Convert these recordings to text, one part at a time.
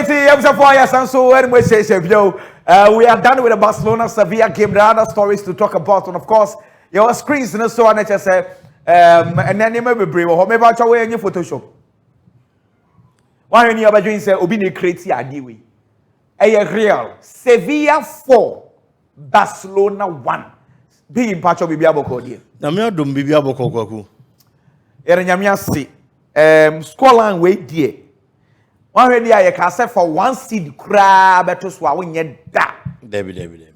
We are done with the Barcelona Sevilla game. There are other stories to talk about, and of course, your screens and so on. And then you may be brave or maybe I'll show you in your Photoshop. Why you doing say Obini create your a real Sevilla 4, Barcelona 1. Be in patch of Bibiaboko dear. Namia dum Bibiaboko Kwaku. Eranyamia see Scotland wait dear. One ready I can say for one seed crab to swallow yet that. Debbie.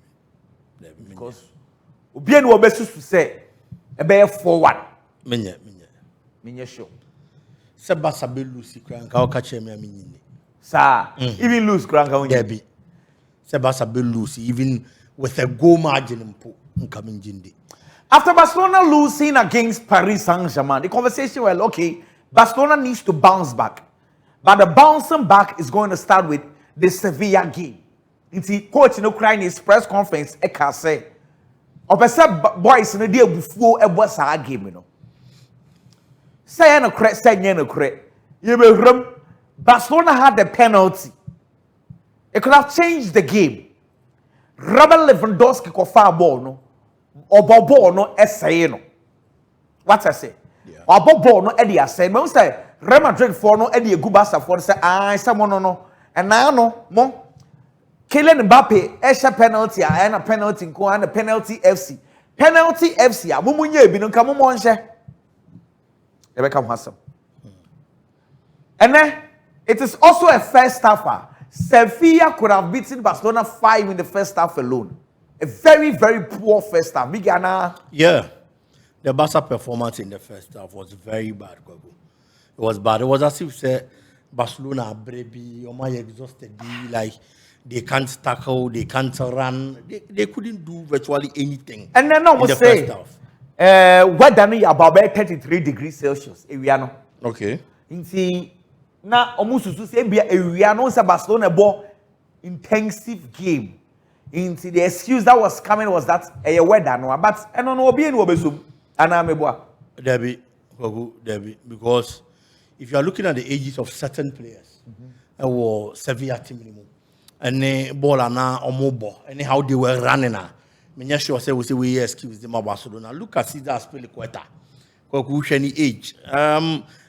Because Ubien will be to say a bear forward. Minya show. Sebasabe Lucy Crank, I'll catch him. Sir, even lose Crank Debbie. Sebasabe Lucy, even with a goal margin in coming Jindi. After Barcelona losing against Paris Saint-Germain, the conversation well, okay, Barcelona needs to bounce back. But the bouncing back is going to start with the Sevilla game. It's coach in Ukraine his press conference. I can say, boys in the day before a was a game, you know. Say no credit, say no credit. You will Barcelona had the penalty. It could have changed the game. Robert Lewandowski ko far ball no, or ball no essay no. What I say? Or ball no Eddie say. Most say. Real Madrid for no Eddie Gubasa for say someone no and now no mo Kylian Mbappe esha penalty and a penalty and a penalty FC a mumunye bi no nka mo nhye e be come hasam and then it is also a first half. Sevilla could have beaten Barcelona 5 in the first half alone. A very poor first half. Yeah, the Barca performance in the first half was very bad. It was bad. It was as if say Barcelona baby, or my exhausted, like they can't tackle, they can't run, they couldn't do virtually anything. And then I was saying, weather about 33 degrees Celsius. Okay. See, now almost to say we are not Barcelona ball intensive game. Into the excuse that was coming was that a weather no, but I don't know be in Wobesum and I'm a Debbie, because if you are looking at the ages of certain players, or Sevilla team, and the ball are now or mobile, and how they were running, I sure say we say we excuse them about Barcelona. Look at Cesar Spilicueta, any age.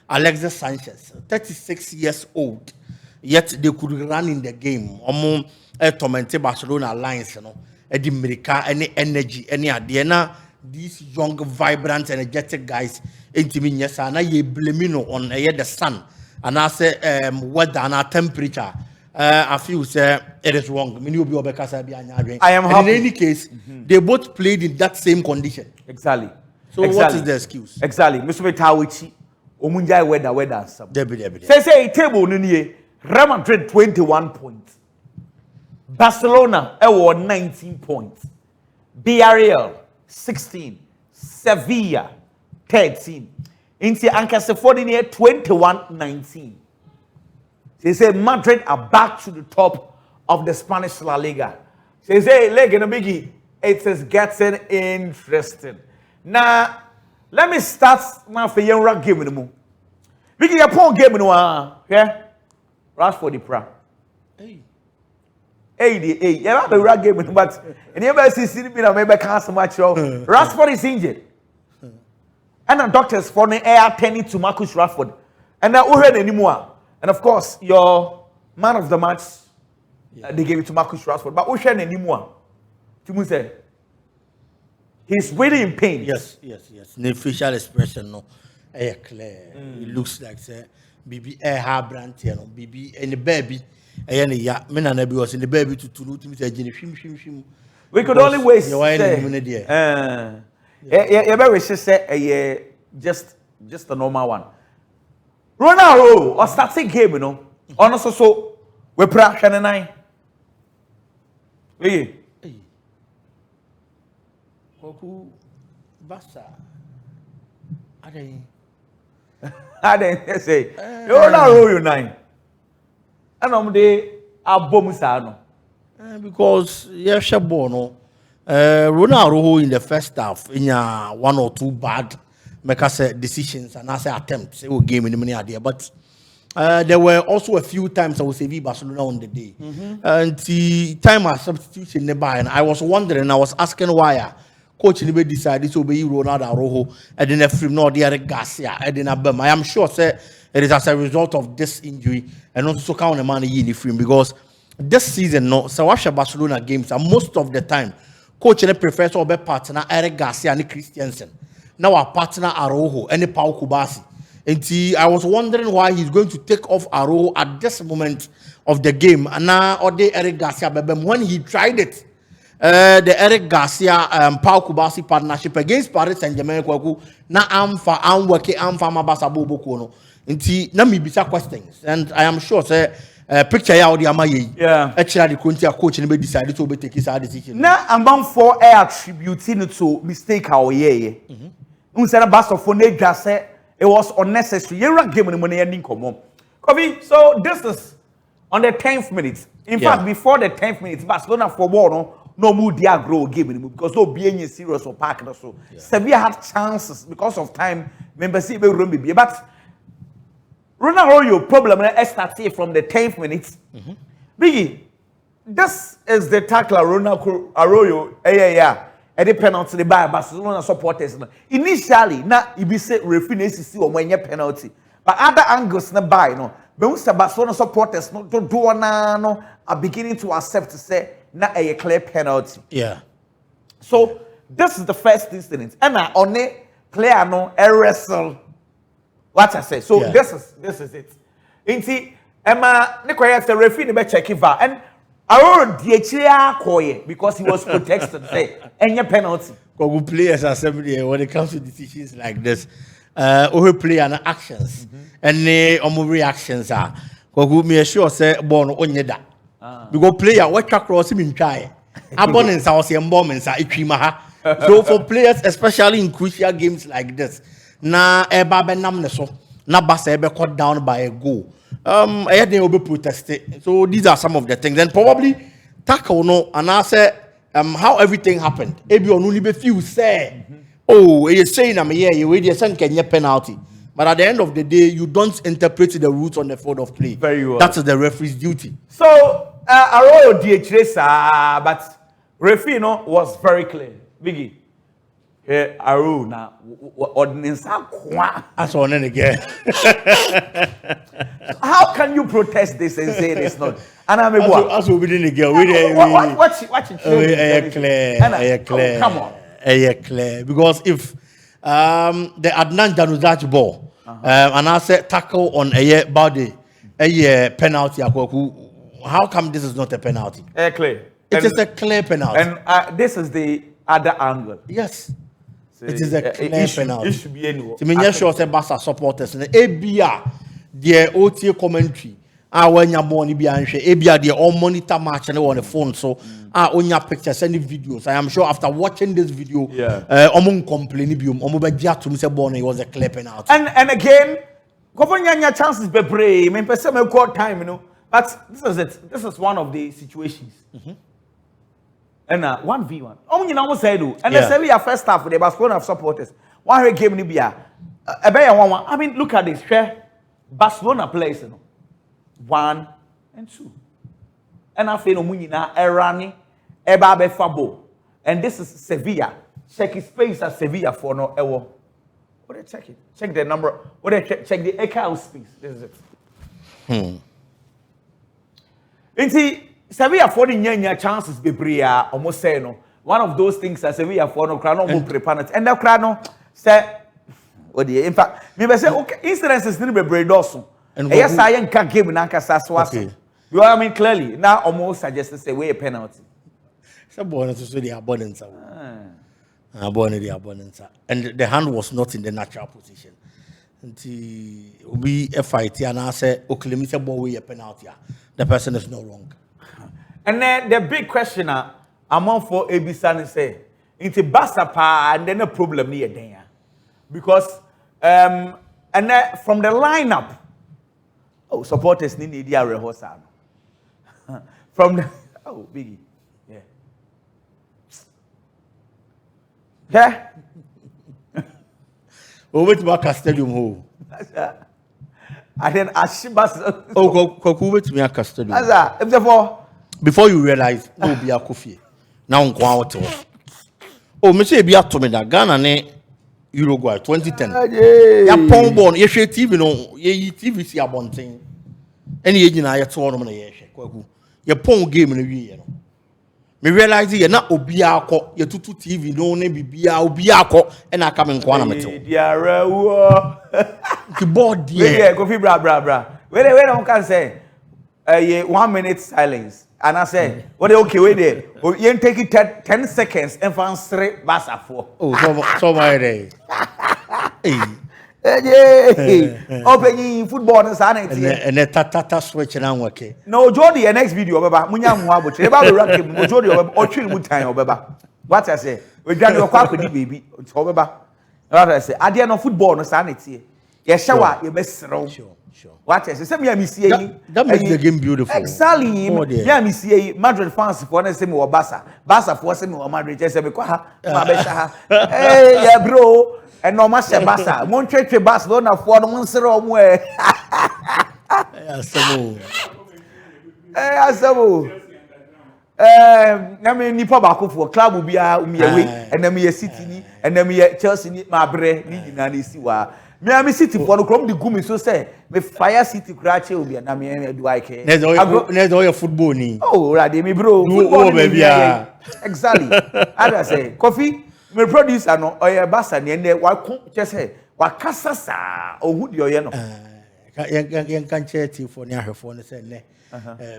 Alexis Sanchez, 36 years old, yet they could run in the game. Tormented Barcelona alliance, you know, any energy, any idea. These young, vibrant, energetic guys into me, yes, and I blame on the sun, and I say weather and temperature. I feel say it is wrong. I am happy. In any case, they both played in that same condition. Exactly. So what is the excuse? Exactly. Mr. Tawichi, Omunjai weather. Debbie. Say table Nunye, Real Madrid 21 points. Barcelona 19 points. Villarreal 16, Sevilla 13. Inti Ankase 21-19. They say Madrid are back to the top of the Spanish La Liga. They say leg in a biggie. It is getting interesting. Now, let me start now for your rock game in the moon. We get a poor game in the yeah. Rashford the pra. You have a rag game, but and you ever see me now, maybe can't so much. Rashford is injured. And the doctors for the air attending to Marcus Rashford. And now we heard anymore. And of course, your man of the match, they gave it to Marcus Rashford. But we heard anymore. Timu said, he's really in pain. Yes. The facial expression, no, clear. It looks like, say, baby, hair brand, you know, baby, and the baby. Was in the baby to we could only waste just a normal one. Ronaldo or starting game, you know. Honestly, so we pray and I. Hey. Barca. I didn't say. Ronaldo unite. And they are bomusano. Because yes, Bono, Ronaldo in the first half in one or two bad make us decisions and I say attempts. It will game in the money idea, but There were also a few times I was Sevilla Barcelona on the day. And the time of substitution nearby, and I was wondering, I was asking why coach never decided to obey Ronaldo Araujo and then a free no the Eric Garcia and then I am sure say it is as a result of this injury and also count the money in the free because this season no so watch Barcelona games and most of the time coach prefers to be partner Eric Garcia and Christensen. Now our partner Araujo and Pau Kubasi. And I was wondering why he's going to take off Araujo at this moment of the game. And now, or the Eric Garcia, when he tried it, the Eric Garcia Pau Kubasi partnership against Paris Saint-Germain, na I'm working, Mabasa Bobo Kono. And na me bisa questions. And I am sure, say, picture ya odi amaye. Yeah. Actually, the coach never decided to take his decision. Now, I'm bound for attributing to mistake our year. Instead of best of phone, it was unnecessary. You ran game when you didn't come home. So this is on the 10th minute. In fact, before the 10th minute, Barcelona for war no mood dia grow game anymore because no being serious or park or so. Sevilla had chances because of time. Members see be but Ronaldo problem started from the 10th minute. Biggie, this is the tackler Ronaldo Arroyo. And the penalty the by Barcelona supporters. Initially, na ibi say referee see or when penalty. But other angles na by no. When Barcelona supporters no do no are beginning to accept to say na a clear penalty. Yeah. So this is the first incident. And na on a player no a wrestle. What I say. So this is it. Inti Emma Nicoya say referee be check VAR and Arroyo DHA because he was protected. Say any penalty. Because players are simply when it comes to decisions like this, we play and actions and reactions are. Because me sure say born on that. Because player what cross him in try. Abundance house and bombings are ichimaha. So for players, especially in crucial games like this, na eba benam neso na basa ebe cut down by a goal. They will be protested. So these are some of the things. And probably tackle no and I say how everything happened. Maybe on only be few say, oh, you're saying I'm here, you wait, you're Kenya penalty. But at the end of the day, you don't interpret the rules on the field of play. Very well. That's the referee's duty. So Arroyo DHA, but referee was very clear. Biggie. Arroyo now ordinance That's on it again. How can you protest this and say it's not? And I'm as we didn't again. What you clear. Come on. Clear. Because if the Adnan Januzaj ball and I said tackle on a body a penalty, how come this is not a penalty? Clear. It is a clear penalty. And this is the other angle. Yes. It is a clear penalty. It should be anywhere. To me, sure say Barca supporters and ABR their OTA commentary. When you're born, ABR their all monitor match and on the phone. So on your pictures, send videos. I am sure after watching this video, among complaining, to me say born it was a clear penalty. And again, government chances be brave. I mean, person may call time, you know. But this is it. This is one of the situations. And 1v1. You know what say do. And the Sevilla first half with the Barcelona supporters. One game ni bia. I mean, look at this. Barcelona plays, 1 and 2. And I feel no munina erani eba be fabo. And this is Sevilla. Check his space at Sevilla for no ewo. What they check it? Check the number. What they check the account space. This is it. Inti Sevilla for the nyanya chances be bria almost say no. One of those things that Sevilla for no crano mo prepare and the crano say in fact me say okay incidences need be brave also. Yes I ain't game na kasa swaso. You I mean clearly now almost suggested say way a penalty. So born to the abundance. Born the abundance. And the hand was not in the natural position. Until we a fight and I say okay me say ball way a penalty. The person is no wrong. And then the big question among for Ebisan say into Barca pa and then a problem here there. Because and then from the lineup supporters need their rehearsal. From the Biggie. Over to Barca Stadium. And then Ashibas. Oh, Koku with me a custody. If therefore, Before you realize, no be a coffee. Now I'm going to. Oh, me say be a to me that Ghana ne Uruguay 2010. Ya pon born, ye share TV no, ye TV see a bon thing. Any agent I told them ye share. Koku. Ye pon game in the year. Me realize ye na obi akọ ye tutu TV no ne bibia obi akọ e na aka me nkwa na meto. Diara wo. The board there. Kofi bra. Wait, I can say 1 minute silence. And I say, what okay, wait there. You take it 10 seconds and find straight Barca 4. Oh, so my day. Hey, opening football and sanity. And the tata switch and working. No, Jody, the next video, Baba, Munya Muabu, Eba Rakim, Jody, or Chill Mutan, Baba. What I say, we done your quack with baby, Baba. What I say, I did no football and sanity. Yes, shower, you best roll. Sure. What I say, some year, Miss That makes the game beautiful. Exactly. Yeah, Miss Madrid fans for the same or Barca for some or Madrid, just a Bequaha. Hey, yeah, bro. And no master Barca. Won't trade to Barcelona for the monster or more. I mean, Nipa Baku for club will be away, and then me a city, and then me a Chelsea, my bread, needing an Isiwa. Me am city for the club the gumi so say me fire city crache obi na me do I care. There's all your football ni. Oh, right, me bro. Football baby. Exactly. As I say, coffee me producer no oya Barca ne ne wa just say wa kasa sa ohu de oye no. Yan kan cheti for ne ahwefo no say ne.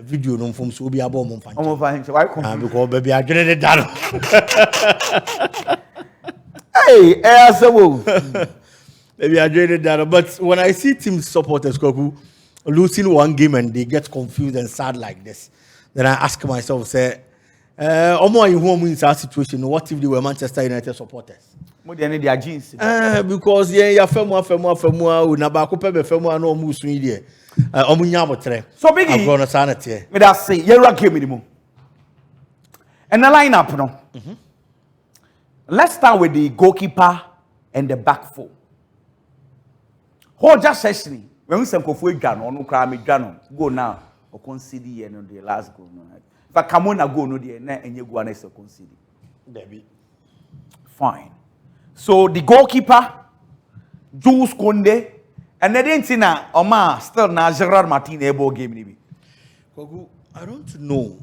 Video no mfom so obi abo mo mfa. Omo fa nche wa come. Because baby adwene de daro. Hey, asawo. Maybe I dreaded that, but when I see team supporters losing one game and they get confused and sad like this, then I ask myself, say, Omo in home in that situation, what if they were Manchester United supporters? More than their jeans. Because yeah, femwa, unaba kupebe femwa no musu idie. Omunyabo so biggie. I'm gonna sanity. Me that say, you rank game minimum. And the lineup, no. Let's start with the goalkeeper and the back four. Hold just session. When we say Kofu Gano, no cry me Gano, go now or consider the last goal. If I come on a go no the and you go and consider. Debbie. Fine. So the goalkeeper, Jules Conde, and they didn't see now Oma still na Gerard Martin able game maybe. I don't know,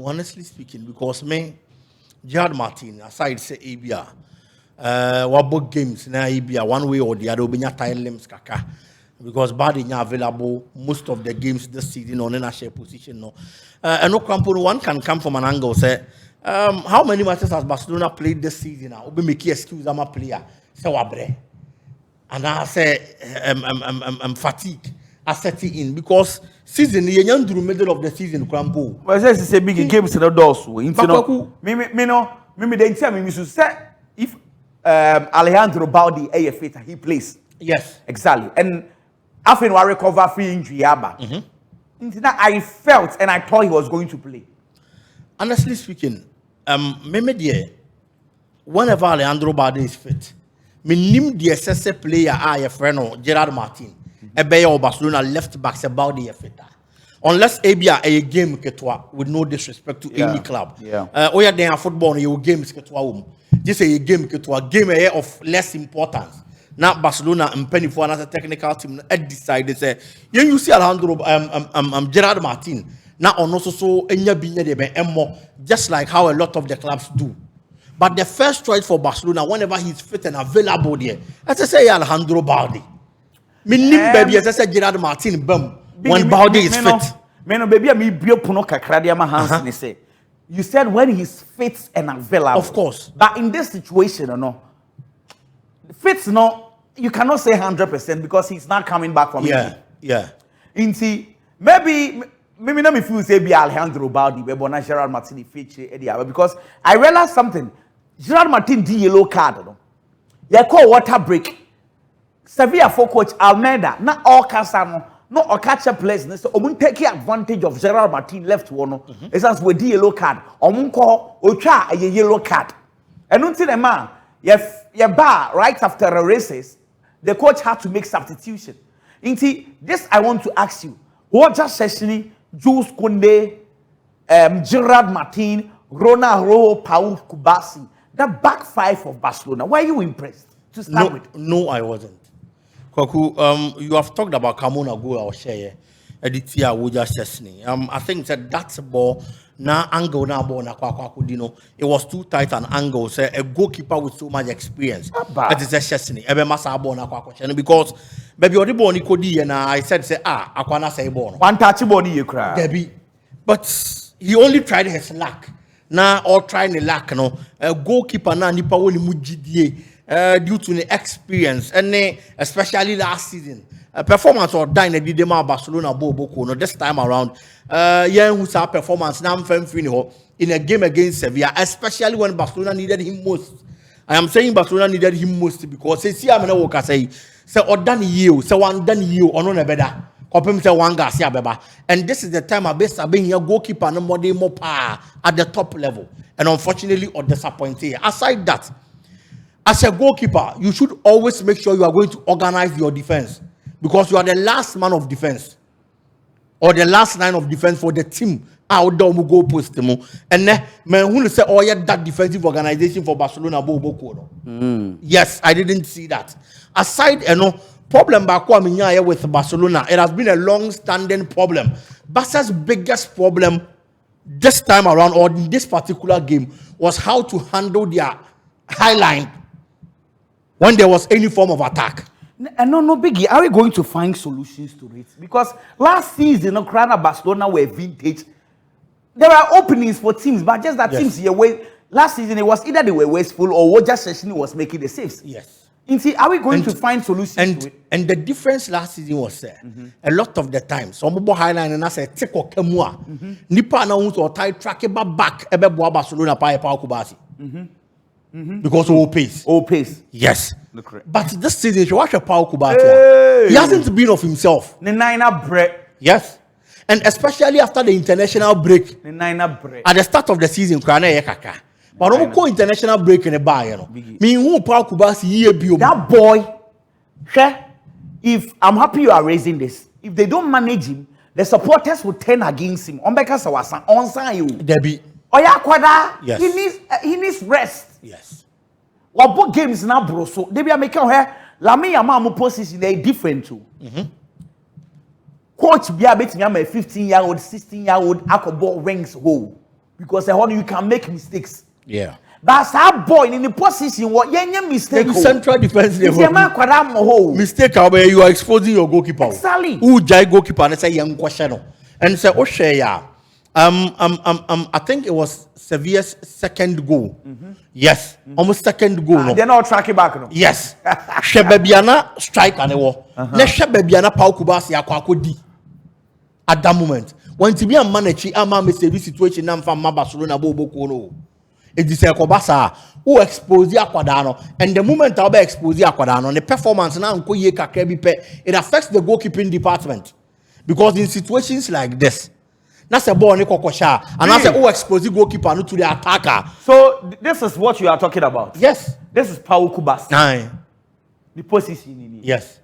honestly speaking, because me Gerard Martin aside say ABR. What games na ibia one way or the other obinya time limbs kaka because bad in available most of the games this season on a share position no and no company one can come from an angle say how many matches has Barcelona played this season now obi make excuse I'm a player say wabre and I say I'm fatigued I set it in because season you yan through middle of the season crampo well say big games in the doors me dey tell me say if Alejandro Baldi AFA he plays. Yes. Exactly. And after I recover free injury, I felt and I thought he was going to play. Honestly speaking, whenever Alejandro Baldi is fit, me nim the SSA player a friend Gerard Martin. Ebe Barcelona left back se Baldi fit. Unless ABA a game ketwa with no disrespect to any club. Oya den football you games ketwa this is a game to a game of less importance. Now Barcelona and Penny for another technical team decided say you see Alejandro Gerard Martin now on also so just like how a lot of the clubs do. But the first choice for Barcelona whenever he's fit and available there, as I say Alejandro Baldi. Minim baby as I say Gerard Martin when Baldi is fit. Baby me bio puno kakradia ma Hansi say. You said when he's fit and available. Of course. But in this situation, fit's not, you cannot say 100% because he's not coming back from it. Yeah. Maybe not if you say be Alejandro Baldi, but Gerard Martin feature because I realized something. Gerard Martin did yellow card. You call water break. Sevilla for coach Almeida, not all Casano. No, or catch a place. So, take advantage of Gerard Martin left one. It's as with the yellow card. Call Ocha a yellow card. And until the man, you bar right after a races, the coach had to make substitution. Inti, this I want to ask you. Roger Sessini, Jules Koundé, Gerard Martin, Ronaldo, Paul Kubasi. The back five of Barcelona. Were you impressed to start with? No, I wasn't. Kwaku, you have talked about Carmona goal or share. Editia Roger Sessini. I think that that's a ball. Na angle na ball na kwaku dino. It was too tight an angle. Say a goalkeeper with so much experience. That is a Sessini. Ebe masa ball na kwaku because baby odi ball ni kodi and I said say akwana say ball. One touch ball you cry. Debbie, but he only tried his luck. Na or trying the luck no. A goalkeeper na nipa woni mujidie due to the experience and especially last season. Performance or dying the Dema Barcelona Boko no this time around. Yeah, who's our performance now in a game against Sevilla, especially when Barcelona needed him most. I am saying Barcelona needed him most because see I'm gonna say or done you, so one done you or no better. One Garcia Beba. And this is the time I best being your goalkeeper no more power at the top level. And unfortunately or disappointing. Aside that, as a goalkeeper, you should always make sure you are going to organize your defense. Because you are the last man of defense or the last line of defense for the team out there go post and then man who say oh yeah that defensive organization for Barcelona yes, I didn't see that. Aside problem back with Barcelona, it has been a long-standing problem. Barca's biggest problem this time around or in this particular game was how to handle their high line when there was any form of attack. No, Biggie. Are we going to find solutions to it? Because last season, Barcelona were vintage. There were openings for teams, but just that teams here way. Last season, it was either they were wasteful or Roger Sessini was making the saves. Yes. Are we going to find solutions to it? And the difference last season was a lot of the time. Some people highlight and I say, take or kemua. Nipa na unto or tie track back ebe boa Barcelona pa kubasi. Because all pace. All pace. Yes. Look, but this season, if you watch a Paul Kubati, he hasn't been of himself. Yes. And especially after the international break. At the start of the season, but don't go international break in the bar, you know. Me who Paul Kubasi that boy, if I'm happy you are raising this, if they don't manage him, the supporters will turn against him. Debbie. Yes. He needs rest. Yes. What both games now, bro? So they be making her Lami Yamamu position they different too. Coach be a bit a 15-year-old, 16-year-old alcohol rings hole because you can make mistakes. Yeah. That's our boy in the position what mistake. Central defense mistake where you are exposing your goalkeeper. Exactly. Who jai goalkeeper and say young question and say I think it was Sevilla's second goal. Yes, almost second goal. They're not tracking back. No? Yes, Shebebiana strike and let Shebebiana Paul Kubasi akwakodi. At that moment, when to be a manager, a man this situation now from Barcelona Bobo Kono. It is a Kobasa who expose the Aquadano, and the moment I'll be exposed the Aquadano, the performance now it affects the goalkeeping department because in situations like this. That's a ball and that's a exposing goalkeeper to the attacker. So this is what you are talking about. Yes. This is Paul Kubas. Aye. The position. Yes.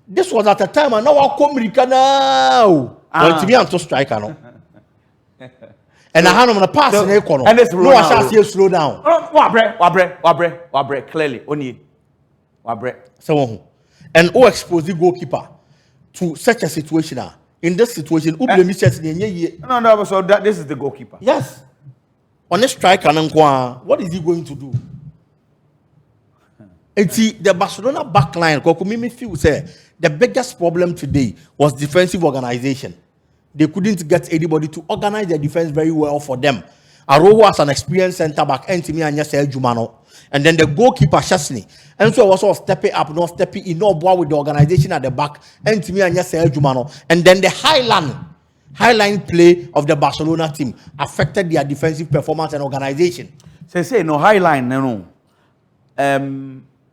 This was at a time and now I come now. Well, to be to striker no. And I hand on the pass in the and it's no, I shall see you slow down. Wabre, clearly. Only. Wabre. So, and exposing goalkeeper to such a situation. In this situation, no, so this is the goalkeeper. Yes. On a striker, what is he going to do? And see, the Barcelona backline, Kokumimi feel say the biggest problem today was defensive organization. They couldn't get anybody to organize their defense very well for them. Arojo was an experienced centre back, and Jumano. And then the goalkeeper, Chesney. And so also stepping up, not stepping in, no boy with the organization at the back, and Jumano. And then the highline play of the Barcelona team affected their defensive performance and organization. Say no highline, no.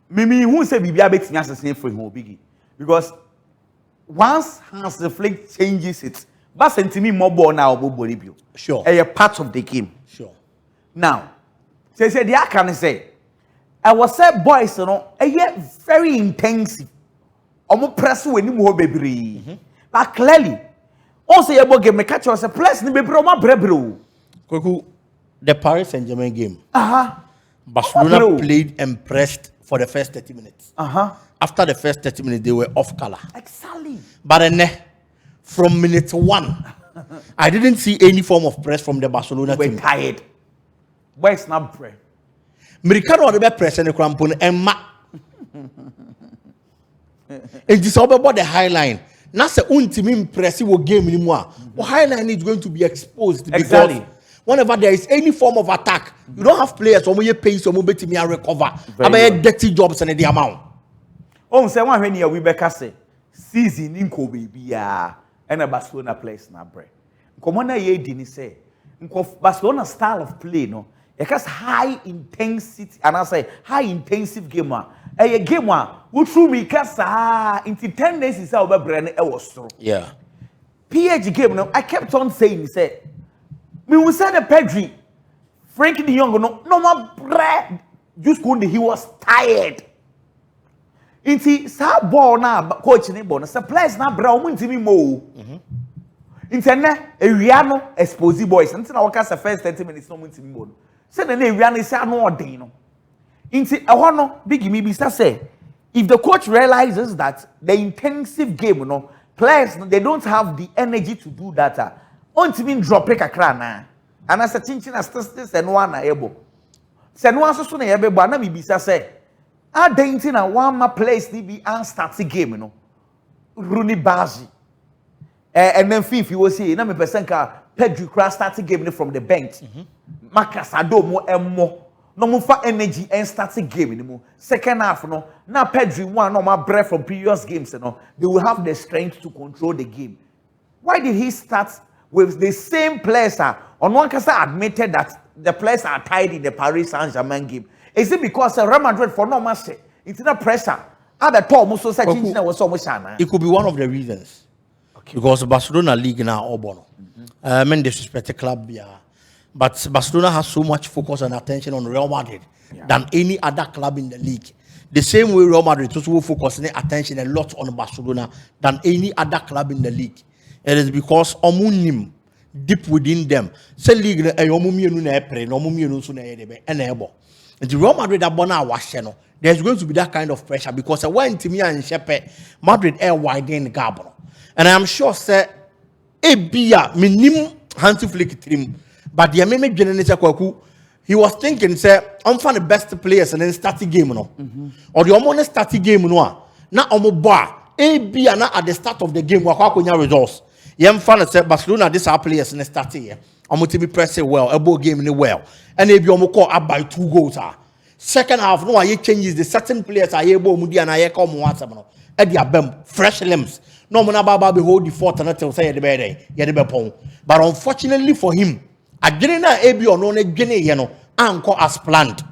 Mimi who say Bibia bet me as the same for him biggie. Because once Hansi Flick changes it, but sentimi more ball now Bobo. Sure. A part of the game. Sure. Now, say the I can say I was said boys, a very intensive omo press we ni mo bebre. But clearly, also you game me catch us a press ni bebre omo brebre. Kwaku, the Paris Saint-Germain game. Barcelona played and pressed for the first 30 minutes. After the first 30 minutes, they were off color. Exactly. But then, from minute 1, I didn't see any form of press from the Barcelona team. We're tired. Where's not bread? Mericano the press and the crampon and ma. And this about the high line. Now, the ultimate impressive game anymore. The high line is going to be exposed. Exactly. Whenever there is any form of attack, you don't have players who may pay some mobile to me and recover. About dirty jobs and the amount. Oh, say one when we better say season in Kobe bia and a Barcelona place na bread. Come on, ye didn't say. Barcelona style of play no. Because high intensity, and I say high intensive game one. A game one, which through me cast into 10 days is our brand was true. Yeah. PH game no, I kept on saying, he said, me we said the Pedri, Frankie the Young, no more bread. Just couldn't, he was tired. Inti sa ball na coach ni ball na supplies na bra omo ntimi mo. Interne ewia no expose boys. Nti na waka sa first 30 minutes no omo ntimi mo. Say na ewia no say no odin no. Inti ehwo no big me be say if the coach realizes that the intensive game no players they don't have the energy to do that. Ontimi drop kakra na. Ana sa chinchin as no one na ebo. Se no aso so na yebe bo na me be say dainty na one ma place ni be and start game you know. Rooney Bazi. And then fifth you will see na me person ka Pedri crash start game from the bench. Marcus Adomo emmo. No mo fa energy and start game anymore. Second half no na Pedri one no ma breath from previous games you know. They will have the strength to control the game. Why did he start with the same players? On one case admitted that the players are tied in the Paris Saint-Germain game. Is it because Real Madrid for no match? It's not pressure. It could be one of the reasons. Okay. Because Barcelona Liga now Obono. I mean disrespect the club, yeah. But Barcelona has so much focus and attention on Real Madrid than any other club in the league. The same way Real Madrid also focus and attention a lot on Barcelona than any other club in the league. It is because Omunim deep within them. Say league na Omumienu na epre, no Omumienu so na edebe enable. And the Real Madrid abona washeno. There's going to be that kind of pressure because when Timmy and Shepe Madrid air widen Gabon. And I am sure say Ebia minim Hansi Flick team. But the Ameme Generation Kwaku, he was thinking, say, I'm for the best players and then start the game no. Or the Omone start the game no. Na Omo bar Ebia na at the start of the game wakwakonya results. Yem fan say Barcelona this are players in the start here. Omo to be pressing well, elbow game in well. And if you call up by 2 goals. Second half, no, I changes the certain players are able to and I come once. Eddie Abem, fresh limbs. No, Monababa behold the fort and until say the bed. But unfortunately for him, I didn't know Abi or no Guinea, you know, anchor as planned.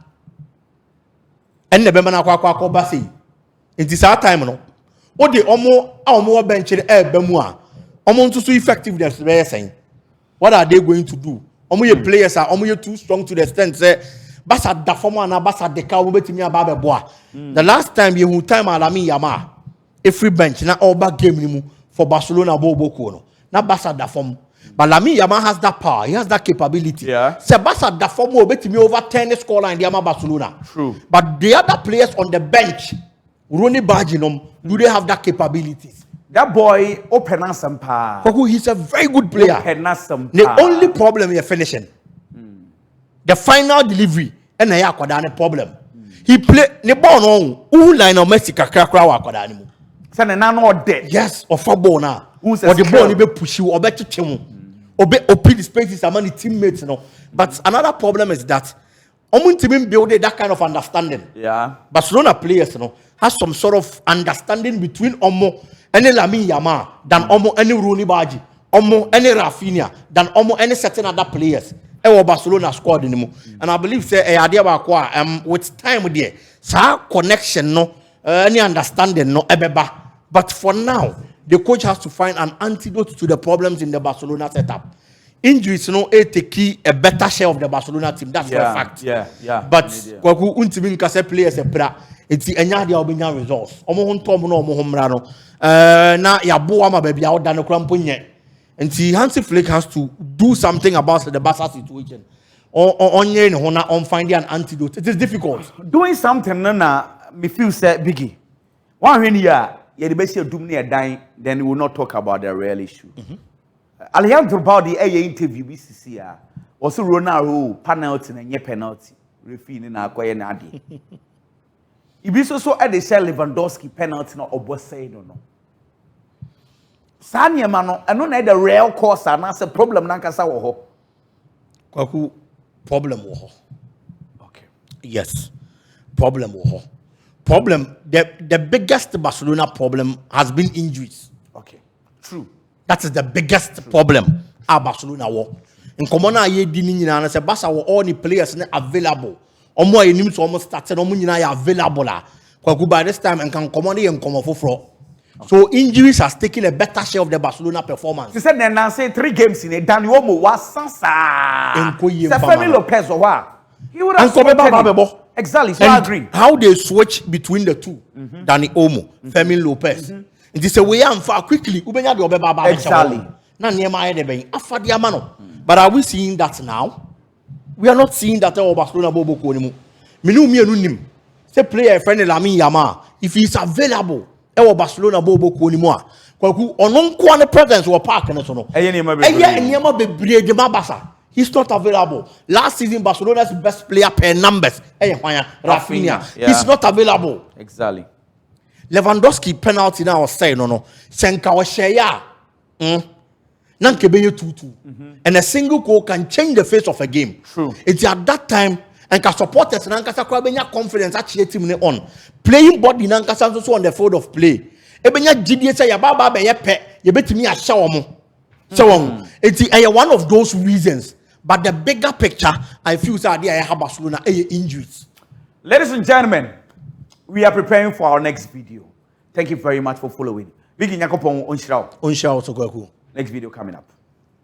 And the Bemana Kwako Bassi. It is our time, no. What the Omo bench in air Bemua. Omo to so effective, that's what they're saying. What are they going to do? Omo players are omo too strong to the extent say basa da forma na basa de ka obetimi aba boa. The last time you time Alami Yama every bench na all back game ni mu for Barcelona boko no. Na basa da form. But Lami Yama has that power. He has that capability. Yeah. Say basa da form obetimi over 10 scoreline the Barcelona. True. But the other players on the bench, Rooney Baginum, do they have that capabilities? That boy open some pa. He's a very good player. The only problem is finishing. The final delivery and I have problem. He play the ball on who line of Messi kakra wa kwada mu. Say na no dead. Yes, or for ball na. Or the ball ni be push you or be chichemu. Obe open the spaces among the teammates no. But another problem is that Omun team build that kind of understanding. Yeah. Barcelona players no has some sort of understanding between Omo any Lami Yama than Omo any Rooney Baji, Omo any Rafinha than Omo any certain other players. Barcelona squad anymore. And I believe say idea about with time there, so connection no any understanding no ebeba. But for now, the coach has to find an antidote to the problems in the Barcelona setup. Injuries no take a better share of the Barcelona team. That's for a fact. Yeah. But kwaku untimin kase players It's the enya dia obenya results. Omo ho ntom no omo ho mra no. Na ya bo ama ba bia oda no krampo nye. And Hansi Flick has to do something about the Barca situation. On finding an antidote. It is difficult. Doing something, me feel say biggie. One when you the best you do me a dying, then we will not talk about the real issue. Alejandro Baldi interview BCC also Ronaldo penalty and nye penalty. Referee na akoye na ade. Ibi so at the Lewandowski penalty no obo say no. Sanya mano, no na the real cause and that's a problem na nkasa wo ho. Kwaku problem wo ho. Okay. Yes. Problem wo ho. Problem the biggest Barcelona problem has been injuries. Okay. True. That is the biggest problem at Barcelona wo. In common aye di ni nyina na say Barca wo all the players na available. Omo ayenim so omo started omo nyina ya available la. Kwaku by this time and can common e nkomo foforo. So injuries has taken a better share of the Barcelona performance. She said then say 3 games in a Dani Omo was sansa. Fermin Lopez or what? He would have exactly. So I agree. How they switch between the two, Dani Olmo, Fermin Lopez. It is a way I'm far quickly. Exactly. But are we seeing that now? We are not seeing that our Barcelona bobo ko anymore. Minu mi enu say player friend Lamine Yamal if he's available. Ewo Barcelona bobo ko ni mo a kwaku onon ko ne presence wo park ne so no enema bebre de Barca. He's not available. Last season Barcelona's best player per numbers Rafinha. Yeah. He's not available. Exactly. Lewandowski penalty now say no senka wo share ya nan ke benye 2-2 and a single goal can change the face of a game. True. It's at that time and can supporters nan kasa kwa benya confidence actually team ne on playing body nan kasa so on the field of play e benya gidie say ya baba be ye pe ye betimi a hye wo so it's one of those reasons, but the bigger picture I feel say they have Barcelona injuries. Ladies and gentlemen, we are preparing for our next video. Thank you very much for following. Big Nyakopon onshiraw. Onshiraw so kwaku. Next video coming up.